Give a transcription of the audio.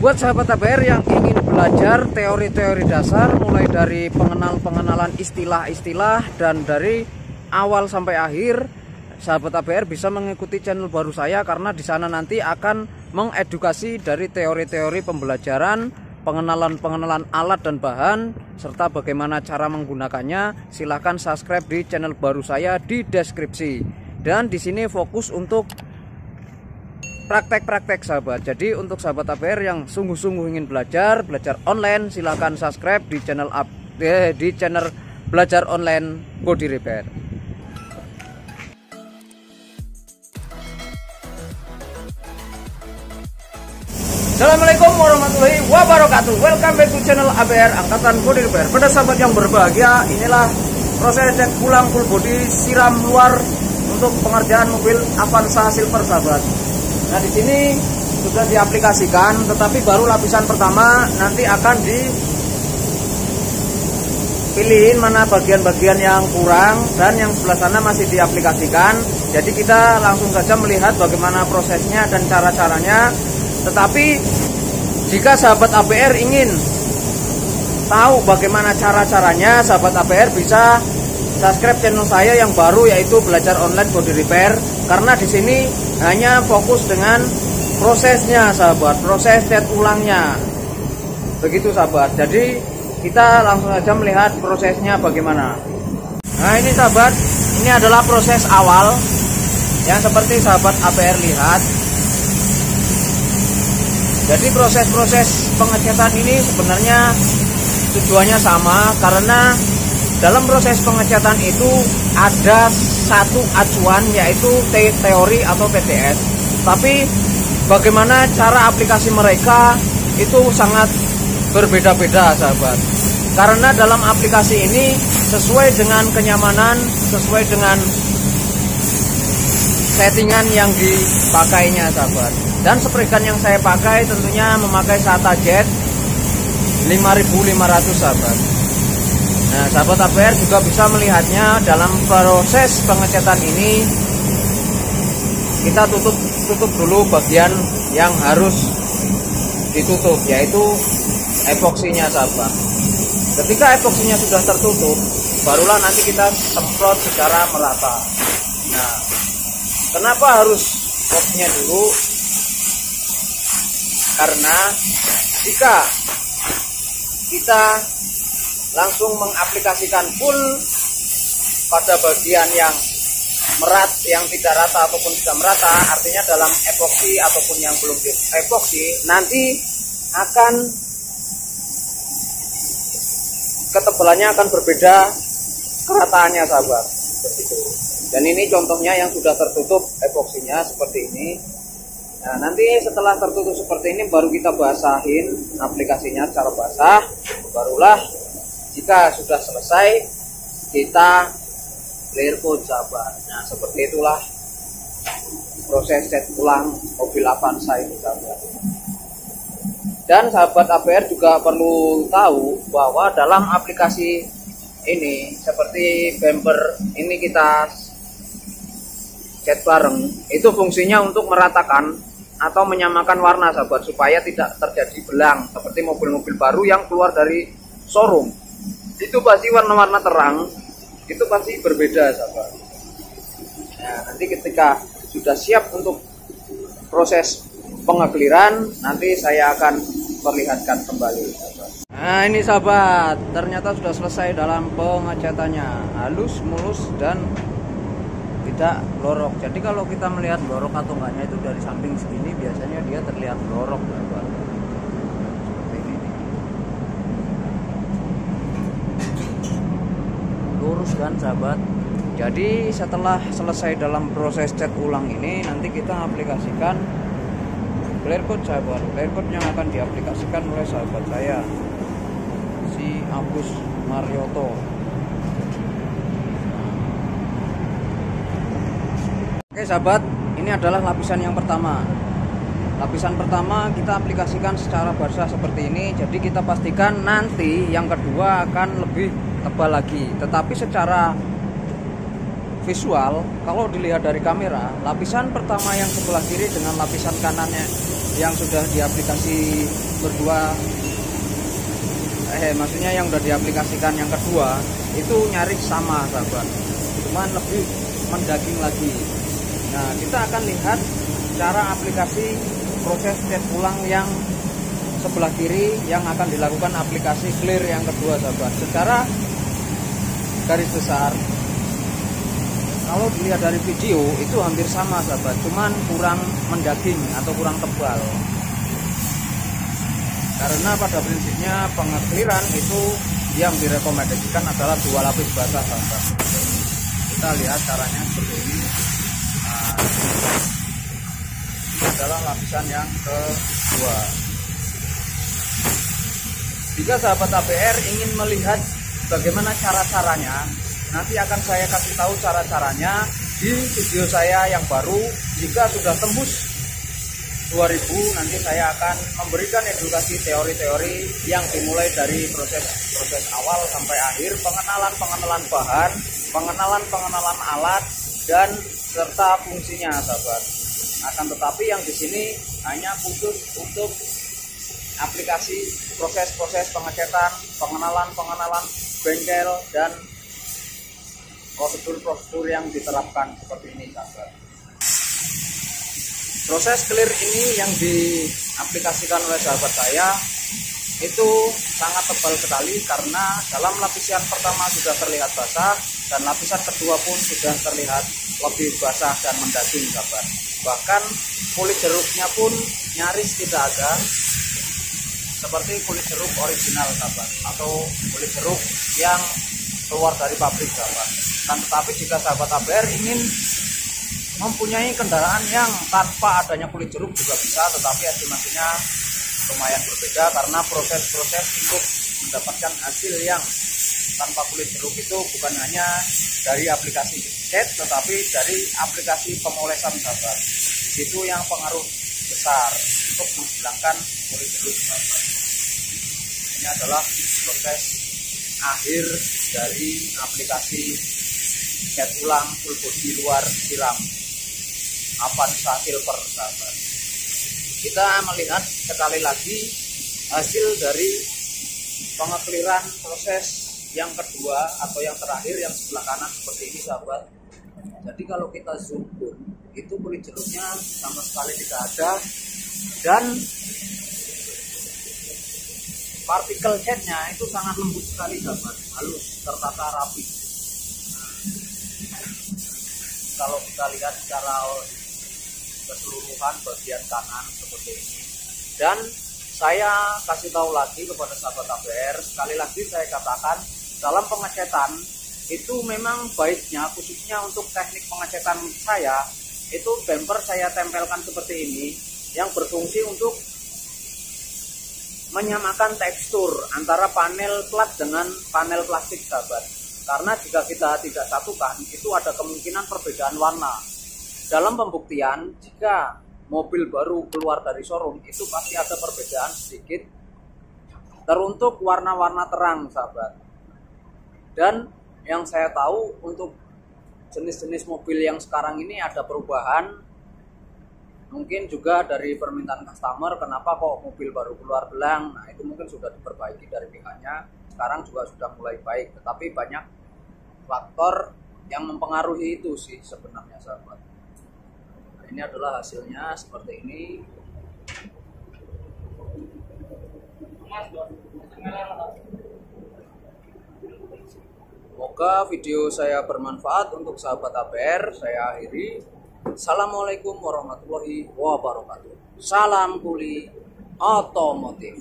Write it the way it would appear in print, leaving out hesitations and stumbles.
Buat sahabat ABR yang ingin belajar teori-teori dasar mulai dari pengenalan istilah-istilah dan dari awal sampai akhir, sahabat ABR bisa mengikuti channel baru saya karena di sana nanti akan mengedukasi dari teori-teori pembelajaran, pengenalan alat dan bahan serta bagaimana cara menggunakannya. Silahkan subscribe di channel baru saya di deskripsi. Dan di sini fokus untuk praktek-praktek sahabat. Jadi untuk sahabat ABR yang sungguh-sungguh ingin belajar online, silahkan subscribe di channel belajar online body repair. Assalamualaikum warahmatullahi wabarakatuh. Welcome back to channel ABR Angkatan Body Repair. Pada sahabat yang berbahagia, inilah proses cek ulang full body siram luar untuk pengerjaan mobil Avanza Silver sahabat. Nah, di sini sudah diaplikasikan, tetapi baru lapisan pertama. Nanti akan dipilihin mana bagian-bagian yang kurang dan yang sebelah sana masih diaplikasikan. Jadi kita langsung saja melihat bagaimana prosesnya dan cara-caranya. Tetapi jika sahabat ABR ingin tahu bagaimana cara-caranya, sahabat ABR bisa subscribe channel saya yang baru, yaitu belajar online body repair. Karena di sini hanya fokus dengan prosesnya sahabat, proses cat ulangnya. Begitu sahabat. Jadi kita langsung saja melihat prosesnya bagaimana. Nah ini sahabat, ini adalah proses awal yang seperti sahabat ABR lihat. Jadi proses-proses pengecatan ini sebenarnya tujuannya sama, karena dalam proses pengecatan itu ada satu acuan, yaitu teori atau TTS. Tapi bagaimana cara aplikasi mereka itu sangat berbeda-beda sahabat. Karena dalam aplikasi ini sesuai dengan kenyamanan, sesuai dengan settingan yang dipakainya sahabat. Dan spray gun yang saya pakai tentunya memakai SATA Jet 5500 sahabat. Nah sahabat ABR juga bisa melihatnya dalam proses pengecatan ini. Kita tutup dulu bagian yang harus ditutup, yaitu epoksinya sahabat. Ketika epoksinya sudah tertutup, barulah nanti kita semprot secara merata. Nah kenapa harus epoksinya dulu? Karena jika kita langsung mengaplikasikan full pada bagian yang yang tidak rata ataupun tidak merata, artinya dalam epoksi ataupun yang belum di epoksi, nanti akan ketebalannya akan berbeda kerataannya sahabat. Begitu. Dan ini contohnya yang sudah tertutup epoksinya seperti ini. Nah nanti setelah tertutup seperti ini baru kita basahin aplikasinya secara basah. Barulah jika sudah selesai kita clear coat sahabat. Nah seperti itulah proses cat ulang mobil Avanza itu sahabat. Dan sahabat ABR juga perlu tahu bahwa dalam aplikasi ini seperti bumper ini kita cat bareng, itu fungsinya untuk meratakan atau menyamakan warna sahabat, supaya tidak terjadi belang seperti mobil-mobil baru yang keluar dari showroom. Itu pasti warna-warna terang, itu pasti berbeda sahabat. Nah nanti ketika sudah siap untuk proses pengekliran, nanti saya akan perlihatkan kembali sahabat. Nah ini sahabat, ternyata sudah selesai dalam pengecatannya, halus, mulus dan tidak lorok. Jadi kalau kita melihat lorok atau enggaknya itu dari samping segini, biasanya dia terlihat lorok sahabat. Seperti ini. Lurus kan sahabat. Jadi setelah selesai dalam proses cat ulang ini, nanti kita aplikasikan clear coat sahabat. Clear coat yang akan diaplikasikan oleh sahabat saya, si Agus Marioto. Oke sahabat, ini adalah lapisan yang pertama. Lapisan pertama kita aplikasikan secara basah seperti ini. Jadi kita pastikan nanti yang kedua akan lebih tebal lagi. Tetapi secara visual, kalau dilihat dari kamera, lapisan pertama yang sebelah kiri dengan lapisan kanannya yang sudah diaplikasi berdua, maksudnya yang udah diaplikasikan yang kedua itu nyaris sama sahabat, cuman lebih mendaging lagi. Nah, kita akan lihat cara aplikasi proses cat ulang yang sebelah kiri yang akan dilakukan aplikasi clear yang kedua sahabat. Secara garis besar kalau dilihat dari video itu hampir sama sahabat, cuman kurang mendaging atau kurang tebal. Karena pada prinsipnya pengekliran itu yang direkomendasikan adalah 2 lapis basah sahabat. Kita lihat caranya seperti ini. Nah, ini adalah lapisan yang kedua. Jika sahabat ABR ingin melihat bagaimana cara-caranya, nanti akan saya kasih tahu cara-caranya di video saya yang baru. Jika sudah tembus 2000, nanti saya akan memberikan edukasi teori-teori yang dimulai dari proses awal sampai akhir, pengenalan bahan, pengenalan alat, dan serta fungsinya sahabat. Akan tetapi yang di sini hanya khusus untuk aplikasi proses pengecetan, pengenalan bengkel, dan prosedur yang diterapkan seperti ini sahabat. Proses clear ini yang diaplikasikan oleh sahabat saya itu sangat tebal sekali, karena dalam lapisan pertama sudah terlihat basah dan lapisan kedua pun sudah terlihat lebih basah dan mendaging sahabat. Bahkan kulit jeruknya pun nyaris tidak ada seperti kulit jeruk original sahabat, atau kulit jeruk yang keluar dari pabrik sahabat. Dan tetapi jika sahabat ABR ingin mempunyai kendaraan yang tanpa adanya kulit jeruk juga bisa, tetapi estimasinya lumayan berbeda karena proses untuk mendapatkan hasil yang tanpa kulit jeruk itu bukan hanya dari aplikasi cat, tetapi dari aplikasi pemolesan sahabat. Itu yang pengaruh besar untuk menghilangkan kulit jeruk sahabat. Ini adalah proses akhir dari aplikasi cat ulang full body luar siram Avanza Silver sahabat. Kita melihat sekali lagi hasil dari pengekliran proses yang kedua atau yang terakhir yang sebelah kanan seperti ini sahabat. Jadi kalau kita zoom pun itu kulit jeruknya sama sekali tidak ada, dan partikel catnya itu sangat lembut sekali sahabat, halus, tertata rapi. Kalau kita lihat secara keseluruhan bagian kanan seperti ini. Dan saya kasih tahu lagi kepada sahabat ABR, sekali lagi saya katakan, dalam pengecetan itu memang baiknya, khususnya untuk teknik pengecetan saya, itu bumper saya tempelkan seperti ini yang berfungsi untuk menyamakan tekstur antara panel plat dengan panel plastik sahabat. Karena jika kita tidak satukan, itu ada kemungkinan perbedaan warna. Dalam pembuktian, jika mobil baru keluar dari showroom, itu pasti ada perbedaan sedikit teruntuk warna-warna terang sahabat. Dan yang saya tahu untuk jenis-jenis mobil yang sekarang ini ada perubahan, mungkin juga dari permintaan customer, kenapa kok mobil baru keluar belang. Nah, itu mungkin sudah diperbaiki dari pihaknya, sekarang juga sudah mulai baik, tetapi banyak faktor yang mempengaruhi itu sih sebenarnya sahabat. Nah, ini adalah hasilnya seperti ini. Semoga video saya bermanfaat untuk sahabat ABR. Saya akhiri. Assalamualaikum warahmatullahi wabarakatuh. Salam kuli otomotif.